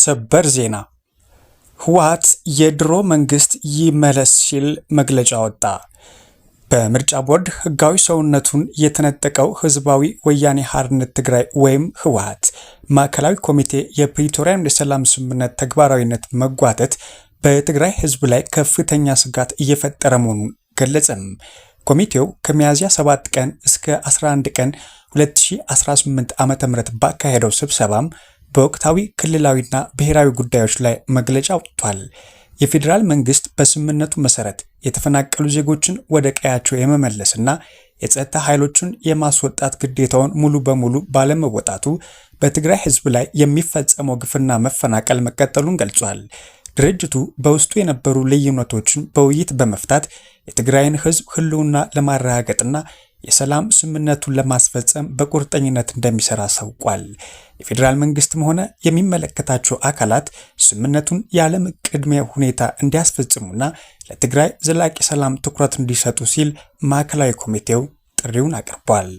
ሰበር ዜና ህወሓት የድሮ መንግስት ይመለስ ሲል መግለጫ ወጣ። በምርጫ ቦርድ ህጋዊ ሰውነቱን የተነጠቀው ህዝባዊ ወያኔ ሓርነት ትግራይ ወይም ህወሓት ማዕከላዊ ኮሚቴ የፕሪቶሪያን የሰላም ስምምነት ተግባራዊነት መጓተት በትግራይ ህዝብ ላይ ከፍተኛ ስጋት እየፈጠረ መሆኑን ገለጸም። ኮሚቴው ከሚያዝያ 7 ቀን እስከ 11 ቀን 2018 ዓ.ም ባካሄደው ስብሰባም በወቅታዊ ክልላዊና ብሔራዊ ጉዳዮች ላይ መግለጫ አውጥቷል። የፌዴራል መንግስት በስምምነቱ መሰረት የተፈናቀሉ ዜጎችን ወደ ቀያቸው የመመለስና የጸጥታ ኃይሎችን የማስወጣት ግዴታውን ሙሉ በሙሉ ባለመወጣቱ በትግራይ ህዝብ ላይ የሚፈጸመው ግፍና መፈናቀል መቀጠሉን ገልጿል። ድርጅቱ በውስጡ የነበሩ ልዩነቶችን በውይይት በመፍታት የትግራይን ህዝብ ህልውና ለማረጋገጥና የሰላም ስምምነቱን ለማስፈጸም በቁርጠኝነት እንደሚሰራ አሳውቋል። የፌዴራል መንግስትም ሆነ የሚመለከታቸው አካላት ስምምነቱን ያለም ቅድመ ሁኔታ እንዲያስፈጽሙና ለትግራይ ዘላቂ ሰላም ትኩረት እንዲሰጡ ሲል ማዕከላዊ ኮሚቴው ጥሪውን አቅርቧል።